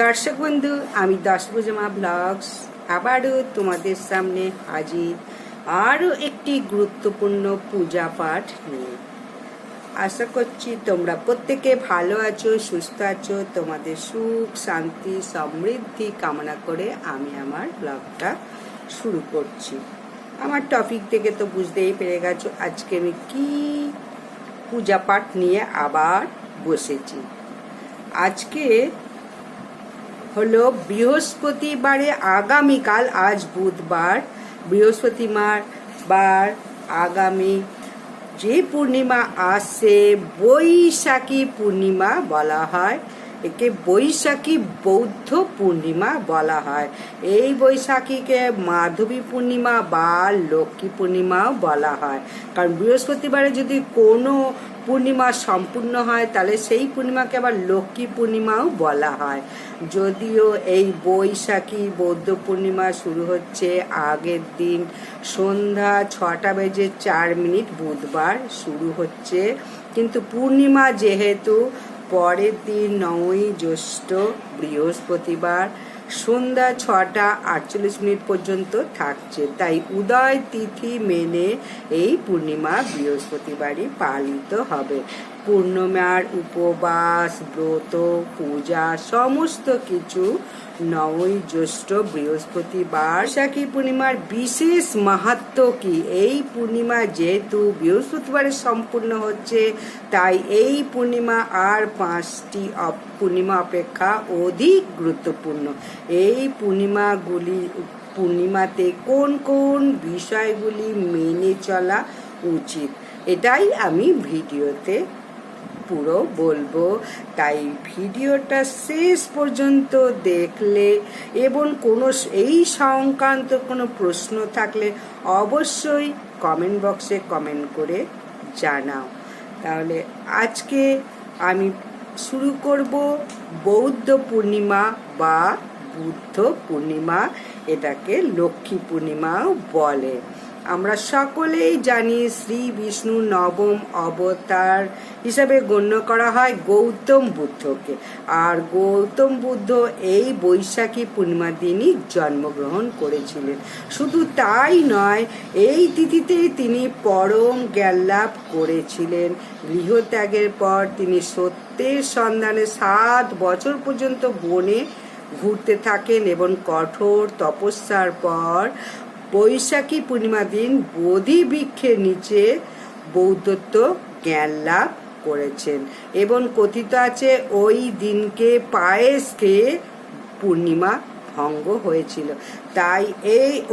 দর্শক বন্ধু, আমি দশভুজা ব্লগস আবারও তোমাদের সামনে হাজির আরও একটি গুরুত্বপূর্ণ পূজা পাঠ নিয়ে। আশা করছি তোমরা প্রত্যেকে ভালো আছো, সুস্থ আছো। তোমাদের সুখ শান্তি সমৃদ্ধি কামনা করে আমি আমার ব্লগটা শুরু করছি। আমার টপিক থেকে তো বুঝতেই পেরে গেছো আজকে আমি কি পূজা পাঠ নিয়ে আবার বসেছি। আজকে হলো বৃহস্পতিবারে, আগামীকাল, আজ বুধবার, বৃহস্পতিবার আগামী যে পূর্ণিমা আসছে বৈশাখী পূর্ণিমা বলা হয়। একে বৈশাখী বৌদ্ধ পূর্ণিমা বলা হয়। এই বৈশাখীকে মাধবী পূর্ণিমা বা লক্ষ্মী পূর্ণিমাও বলা হয়, কারণ বৃহস্পতিবারে যদি কোনো পূর্ণিমা সম্পূর্ণ হয় তাহলে সেই পূর্ণিমাকে আবার লক্ষ্মী পূর্ণিমাও বলা হয়। যদিও এই বৈশাখী বৌদ্ধ পূর্ণিমা শুরু হচ্ছে আগের দিন সন্ধ্যা 6:04 বুধবার শুরু হচ্ছে, কিন্তু পূর্ণিমা যেহেতু পরের দিন 9ই জ্যৈষ্ঠ বৃহস্পতিবার সন্ধ্যা 6:48 পর্যন্ত থাকছে, তাই উদয় তিথি মেনে এই পূর্ণিমা বৃহস্পতিবারই পালিত হবে। পূর্ণিমার উপবাস, ব্রত, পূজা সমস্ত কিছু 9ই জ্যৈষ্ঠ বৃহস্পতিবার। বৈশাখী পূর্ণিমার বিশেষ মাহাত্ম্য কি? এই পূর্ণিমা যেহেতু বৃহস্পতিবারে সম্পূর্ণ হচ্ছে, তাই এই পূর্ণিমা আর 5টি পূর্ণিমা অপেক্ষা অধিক গুরুত্বপূর্ণ। এই পূর্ণিমাতে কোন কোন বিষয়গুলি মেনে চলা উচিত, এটাই আমি ভিডিওতে পুরো বলবো। তাই ভিডিওটা শেষ পর্যন্ত দেখলে এবং এই সংক্রান্ত কোনো প্রশ্ন থাকলে অবশ্যই কমেন্ট বক্সে কমেন্ট করে জানাও। তাহলে আজকে আমি শুরু করব বৌদ্ধ পূর্ণিমা বা বুদ্ধ পূর্ণিমা, এটাকে লক্ষ্মী পূর্ণিমাও বলে। আমরা সকলেই জানি শ্রী বিষ্ণু নবম অবতার হিসাবে গণ্য করা হয় গৌতম বুদ্ধকে, আর গৌতম বুদ্ধ এই বৈশাখী পূর্ণিমার দিনই জন্মগ্রহণ করেছিলেন। শুধু তাই নয়, এই তিথিতেই তিনি পরম জ্ঞান লাভ করেছিলেন। গৃহত্যাগের পর তিনি সত্যের সন্ধানে 7 বছর পর্যন্ত বনে ঘুরতে থাকেন এবং কঠোর তপস্যার পর বৈশাখী পূর্ণিমা দিন বোধি বৃক্ষের নিচে বৌদ্ধত্ব জ্ঞান লাভ করেছেন। এবং কথিত আছে ওই দিনকে পায়েস খেয়ে পূর্ণিমা ভঙ্গ হয়েছিল, তাই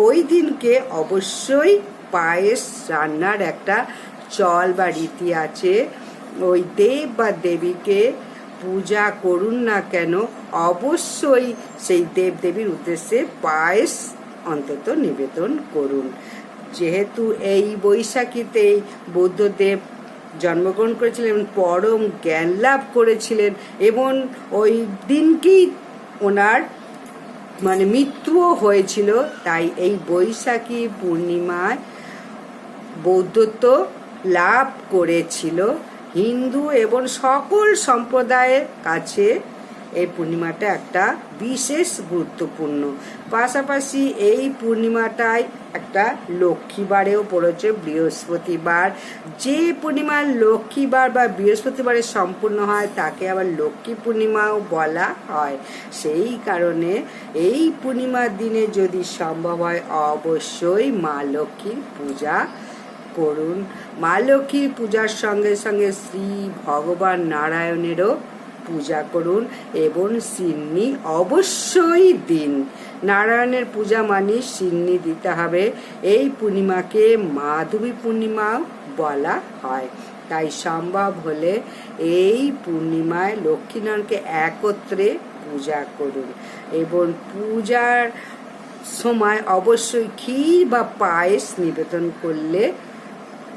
ওই দিনকে অবশ্যই পায়েস রান্নার একটা চল বা রীতি আছে। ওই দেব বা দেবীকে পূজা করুন না কেন, অবশ্যই সেই দেব দেবীর উদ্দেশ্যে পায়েস অন্তত নিবেদন করুন। যেহেতু এই বৈশাখীতেই বুদ্ধদেব জন্মগ্রহণ করেছিলেন, পরম জ্ঞান লাভ করেছিলেন এবং ওই দিনকেই ওনার মৃত্যুও হয়েছিল, তাই এই বৈশাখী পূর্ণিমায় বৌদ্ধত্ব লাভ করেছিল। হিন্দু এবং সকল সম্প্রদায়ের কাছে এই পূর্ণিমাটা একটা বিশেষ গুরুত্বপূর্ণ। পাশাপাশি এই পূর্ণিমাটাই একটা লক্ষ্মীবারেও পড়েছে, বৃহস্পতিবার। যে পূর্ণিমা লক্ষ্মীবার বা বৃহস্পতিবারে সম্পূর্ণ হয় তাকে আবার লক্ষ্মী পূর্ণিমাও বলা হয়। সেই কারণে এই পূর্ণিমার দিনে যদি সম্ভব হয় অবশ্যই মা লক্ষ্মীর পূজা করুন। মা লক্ষ্মীর পূজার সঙ্গে সঙ্গে শ্রী ভগবান নারায়ণেরও পূজা করুন এবং সিন্নি অবশ্যই দিন। নারায়ণের পূজা মানে সিন্নি দিতে হবে। এই পূর্ণিমাকে মাধবী পূর্ণিমাও বলা হয়, তাই সম্ভব হলে এই পূর্ণিমায় লক্ষ্মীনারায়ণকে একত্রে পূজা করুন এবং পূজার সময় অবশ্যই ক্ষীর বা পায়েস নিবেদন করলে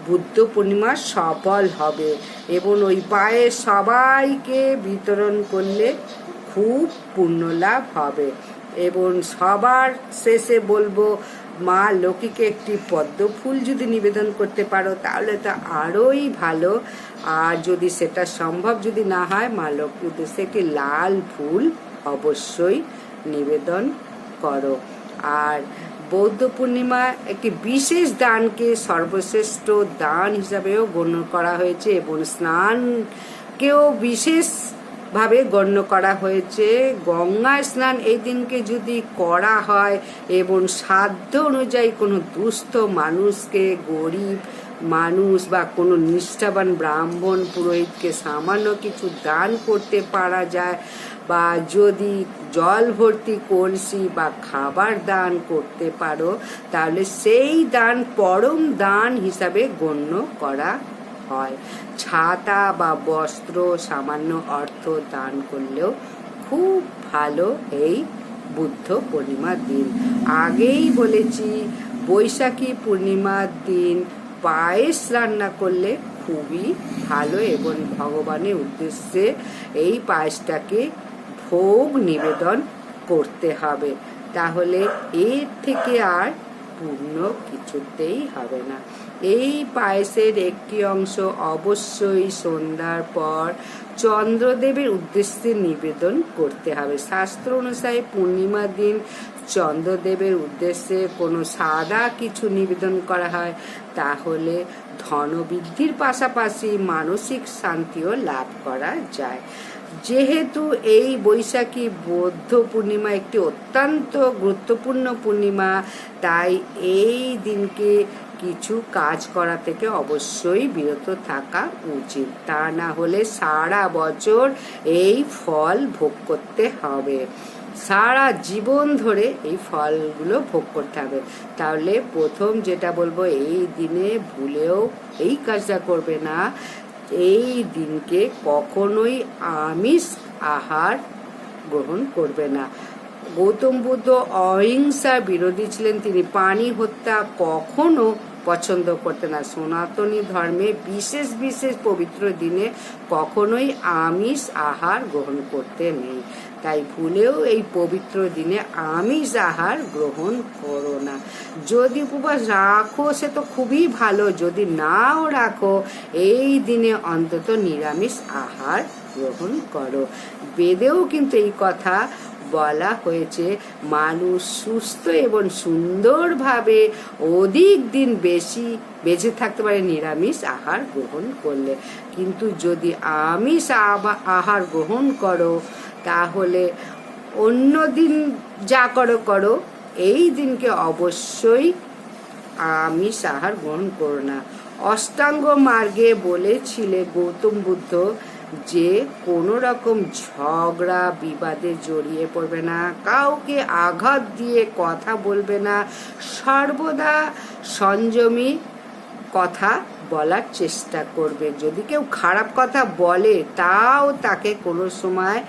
বুদ্ধ পূর্ণিমা সফল হবে এবং ওই পায়েস সবাইকে বিতরণ করলে খুব পুণ্যলাভ হবে। এবং সবার শেষে বলবো, মা লক্ষ্মীকে একটি পদ্ম ফুল যদি নিবেদন করতে পারো তাহলে তো আরোই ভালো। আর যদি সেটা সম্ভব যদি না হয়, মা লক্ষ্মীর উদ্দেশ্যে একটি লাল ফুল অবশ্যই নিবেদন করো। আর বৌদ্ধ পূর্ণিমা একটি বিশেষ দানকে সর্বশ্রেষ্ঠ দান হিসাবেও গণ্য করা হয়েছে এবং স্নানকেও বিশেষভাবে গণ্য করা হয়েছে। গঙ্গা স্নান এই দিনকে যদি করা হয় এবং সাধ্য অনুযায়ী কোনো দুস্থ মানুষকে, গরিব মানুষ বা কোনো নিষ্ঠাবান ব্রাহ্মণ পুরোহিতকে সামান্য কিছু দান করতে পারা যায়, বা যদি জল ভর্তি কলসি বা খাবার দান করতে পারো, তাহলে সেই দান পরম দান হিসাবে গণ্য করা হয়। ছাতা বা বস্ত্র, সামান্য অর্থ দান করলেও খুব ভালো এই বুদ্ধ পূর্ণিমার দিন। আগেই বলেছি, বৈশাখী পূর্ণিমার দিন পায়েস রান্না করলে খুবই ভালো এবং ভগবানের উদ্দেশ্যে এই পায়েসটাকে ভোগ নিবেদন করতে হবে। তাহলে এর থেকে আর পূর্ণ কিছুতেই হবে না। এই পায়েসের একটি অংশ অবশ্যই সন্ধ্যার পর চন্দ্রদেবের উদ্দেশ্যে নিবেদন করতে হবে। শাস্ত্র অনুসারে পূর্ণিমার দিন চন্দ্রদেবের উদ্দেশ্যে কোনো সাদা কিছু নিবেদন করা হয়, তাহলে ধনবৃদ্ধির পাশাপাশি মানসিক শান্তিও লাভ করা যায়। যেহেতু এই বৈশাখী বৌদ্ধ পূর্ণিমা একটি অত্যন্ত গুরুত্বপূর্ণ পূর্ণিমা, তাই এই দিনকে কিছু কাজ করা থেকে অবশ্যই বিরত থাকা উচিত। তা না হলে সারা বছর এই ফল ভোগ করতে হবে, সারা জীবন ধরে এই ফলগুলো ভোগ করতে হবে। তাহলে প্রথম যেটা বলবো, এই দিনে ভুলেও এই কাজটা করবে না। এই দিনকে কখনোই আমিষ আহার গ্রহণ করবে না। গৌতম বুদ্ধ অহিংসার বিরোধী ছিলেন, তিনি প্রাণী হত্যা কখনো পছন্দ করতেন না। সনাতনী ধর্মে বিশেষ বিশেষ পবিত্র দিনে কখনোই আমিষ আহার গ্রহণ করতে নেই। তাই ভুলেও এই পবিত্র দিনে আমিষ আহার গ্রহণ করো না। যদি উপবাস রাখো সে তো খুবই ভালো, যদি নাও রাখো এই দিনে অন্তত নিরামিষ আহার গ্রহণ করো। বেদেও কিন্তু এই কথা বলা হয়েছে, মানুষ সুস্থ এবং সুন্দরভাবে অধিক দিন বেশি বেঁচে থাকতে পারে নিরামিষ আহার গ্রহণ করলে। কিন্তু যদি আমিষ আহার গ্রহণ করো, তাহলে অন্য দিন যা করো করো, এই দিনকে অবশ্যই আমিষ আহার গ্রহণ করো না। অষ্টাঙ্গ মার্গে বলেছিলে গৌতম বুদ্ধ যে কোনো রকম ঝগড়া বিবাদে জড়িয়ে পড়বে না, কাউকে আঘাত দিয়ে কথা বলবে না, সর্বদা সংযমী কথা বলার চেষ্টা করবে। যদি কেউ খারাপ কথা বলে, তাও তাকে কোনো সময়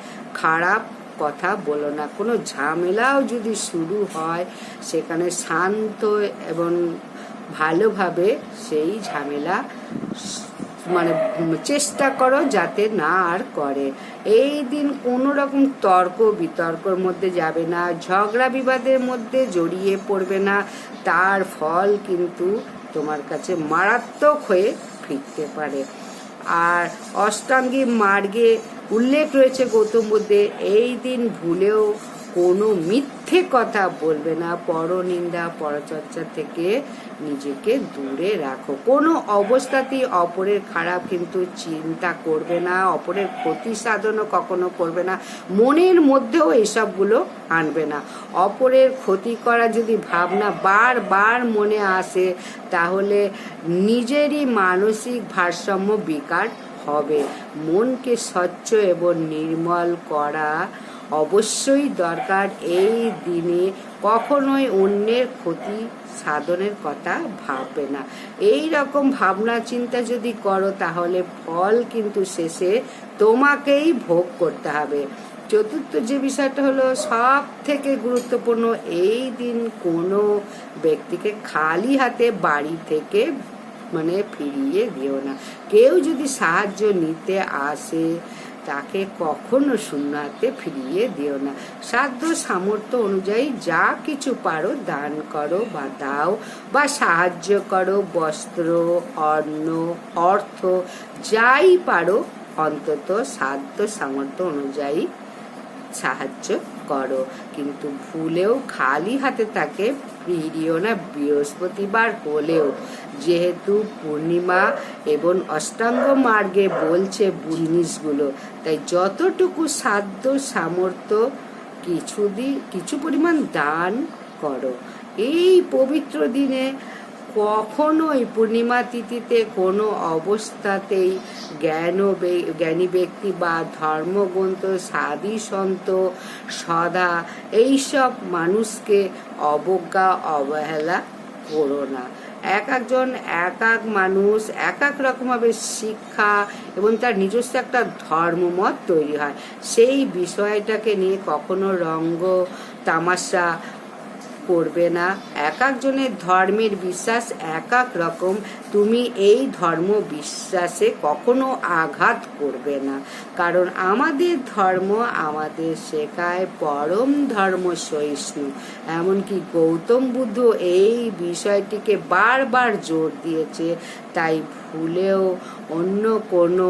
খারাপ কথা বলো না। কোনো ঝামেলাও যদি শুরু হয়, সেখানে শান্ত এবং ভালোভাবে সেই ঝামেলা চেষ্টা করো যাতে না আর করে। এই দিন কোনো রকম তর্ক বিতর্কের মধ্যে যাবে না, ঝগড়া বিবাদের মধ্যে জড়িয়ে পড়বে না, তার ফল কিন্তু তোমার কাছে মারাত্মক হয়ে ফিরতে পারে। আর অষ্টাঙ্গী মার্গে উল্লেখ রয়েছে গৌতম বুদ্ধের, এই দিন ভুলেও কোনো মিথ্যে কথা বলবে না, পরনিন্দা পরচর্চা থেকে নিজেকে দূরে রাখো। কোনো অবস্থাতেই অপরের খারাপ কিন্তু চিন্তা করবে না, অপরের ক্ষতি সাধনও কখনো করবে না, মনের মধ্যেও এসবগুলো আনবে না। অপরের ক্ষতি করা যদি ভাবনা বারবার মনে আসে, তাহলে নিজেরই মানসিক ভারসাম্য বিকার হবে। মনকে স্বচ্ছ এবং নির্মল করা অবশ্যই দরকার। এই দিনে কখনোই অন্যের ক্ষতি সাধনের কথা ভাববে না। এই রকম ভাবনা চিন্তা যদি করো, তাহলে ফল কিন্তু শেষে তোমাকেই ভোগ করতে হবে। চতুর্থ যে বিষয়টা হলো সব থেকে গুরুত্বপূর্ণ, এই দিন কোনো ব্যক্তিকে খালি হাতে বাড়ি থেকে ফিরিয়ে দিও না। কেউ যদি সাহায্য নিতে আসে, তাকে কখনো শূন্য হাতে ফিরিয়ে দিও না। সাধ্য সামর্থ্য অনুযায়ী যা কিছু পারো দান করো বা দাও, বা সাহায্য করো, বস্ত্র, অন্ন, অর্থ যাই পারো অন্তত সাধ্য সামর্থ্য অনুযায়ী সাহায্য করো, কিন্তু ভুলেও খালি হাতে তাকে ফিরিও না বৃহস্পতিবার হলেও, যেহেতু পূর্ণিমা এবং অষ্টাঙ্গ মার্গে বলছে জিনিসগুলো, তাই যতটুকু সাধ্য সামর্থ্য কিছু পরিমাণ দান করো। এই পবিত্র দিনে কখনোই পূর্ণিমা তিথিতে কোনো অবস্থাতেই জ্ঞানী ব্যক্তি বা ধর্মগ্রন্থ, সাধু সন্ত, সদা এইসব মানুষকে অবহেলা করো না। এক এক মানুষ এক রকমভাবে শিক্ষা এবং তার নিজস্ব একটা ধর্মমত তৈরি হয়। সেই বিষয়টাকে নিয়ে কখনো রঙ্গ তামাশা করবে না। এক একজনের ধর্মের বিশ্বাস এক রকম, তুমি এই ধর্ম বিশ্বাসে কখনো আঘাত করবে না, কারণ আমাদের ধর্ম আমাদের শেখায় পরম ধর্ম সহিষ্ণু। এমনকি গৌতম বুদ্ধ এই বিষয়টিকে বারবার জোর দিয়েছে। তাই ভুলেও অন্য কোনো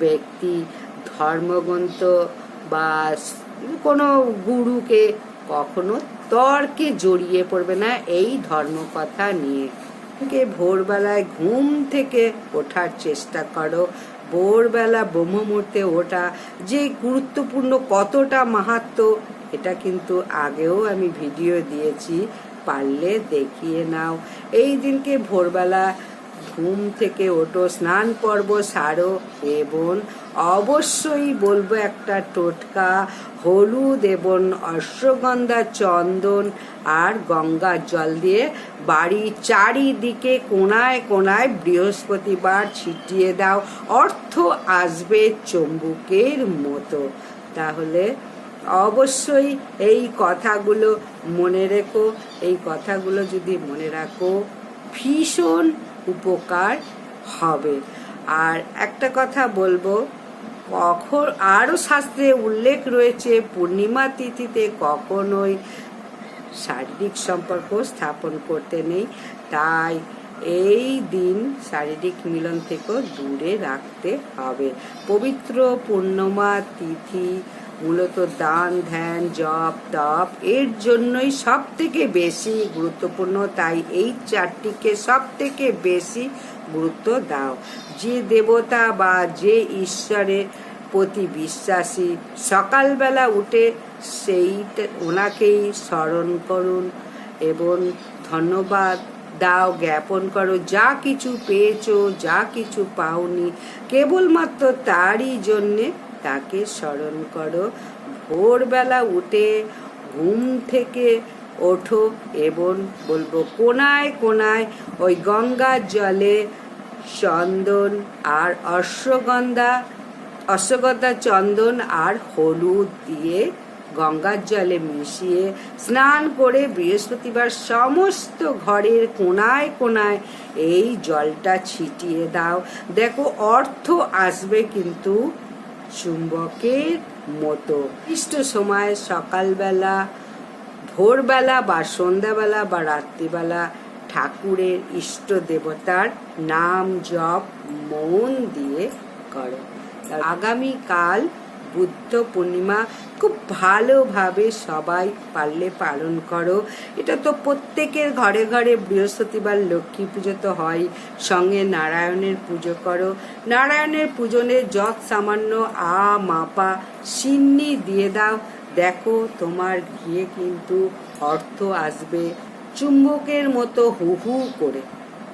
ব্যক্তি ধর্মগ্রন্থ বা কোনো গুরুকে কখনো তর্কে জড়িয়ে পড়বে না এই ধর্মকথা নিয়ে। ভোরবেলায় ঘুম থেকে ওঠার চেষ্টা করো। ভোরবেলা ব্রহ্ম মুহূর্তে ওঠা যে গুরুত্বপূর্ণ, কতটা মাহাত্ম্য, এটা কিন্তু আগেও আমি ভিডিও দিয়েছি, পারলে দেখিয়ে নাও। এই দিনকে ভোরবেলা ঘুম থেকে ওঠো, স্নান পর্ব সারো এবং অবশ্যই বলবো একটা টোটকা, হলুদ এবং অশ্বগন্ধা, চন্দন আর গঙ্গার জল দিয়ে বাড়ির চারিদিকে কোনায় কোনায় বৃহস্পতিবার ছিটিয়ে দাও। অর্থ আসবে চুম্বকের মতো। তাহলে অবশ্যই এই কথাগুলো মনে রেখো। এই কথাগুলো যদি মনে রাখো ভীষণ উপকার হবে। আর একটা কথা বলবো, আরও শাস্ত্রে উল্লেখ রয়েছে পূর্ণিমা তিথিতে কখনোই শারীরিক সম্পর্ক স্থাপন করতে নেই। তাই এই দিন শারীরিক মিলন থেকেও দূরে রাখতে হবে। পবিত্র পূর্ণিমা তিথি মূলত দান, ধ্যান, জপ, তপ এর জন্যই সব থেকে বেশি গুরুত্বপূর্ণ। তাই এই চারটিকে সব থেকে বেশি গুরুত্ব দাও। যে দেবতা বা যে ঈশ্বরের প্রতি বিশ্বাসী, সকালবেলা উঠে ওনাকেই স্মরণ করুন এবং ধন্যবাদ দাও, জ্ঞাপন করো। যা কিছু পেয়েছো, যা কিছু পাওনি, কেবলমাত্র তারই জন্যে তাকে স্মরণ করো। ভোরবেলা উঠে ঘুম থেকে ওঠো এবং বলবো কোনায় কোনায় ওই গঙ্গার জলে চন্দন আর অশ্বগন্ধা, চন্দন আর হলুদ দিয়ে গঙ্গার জলে মিশিয়ে স্নান করে বৃহস্পতিবার সমস্ত ঘরের কোনায় কোনায় এই জলটা ছিটিয়ে দাও। দেখো অর্থ আসবে কিন্তু চুম্বকের মতো। নির্দিষ্ট সময় সকালবেলা, ভোরবেলা বা সন্ধ্যাবেলা বা রাত্রিবেলা ঠাকুরের ইষ্ট দেবতার নাম জপ মন দিয়ে করো। আগামীকাল বুদ্ধ পূর্ণিমা, খুব ভালোভাবে সবাই পারলে পালন করো। এটা তো প্রত্যেকের ঘরে ঘরে বৃহস্পতিবার লক্ষ্মী পুজো তো হয়, সঙ্গে নারায়ণের পুজো করো। নারায়ণের পূজনে যত সামান্য মাপা সিন্নি দিয়ে দাও। দেখো তোমার গিয়ে কিন্তু অর্থ আসবে চুম্বকের মতো হু হু করে।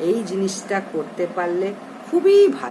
এই জিনিসটা করতে পারলে খুবই ভালো।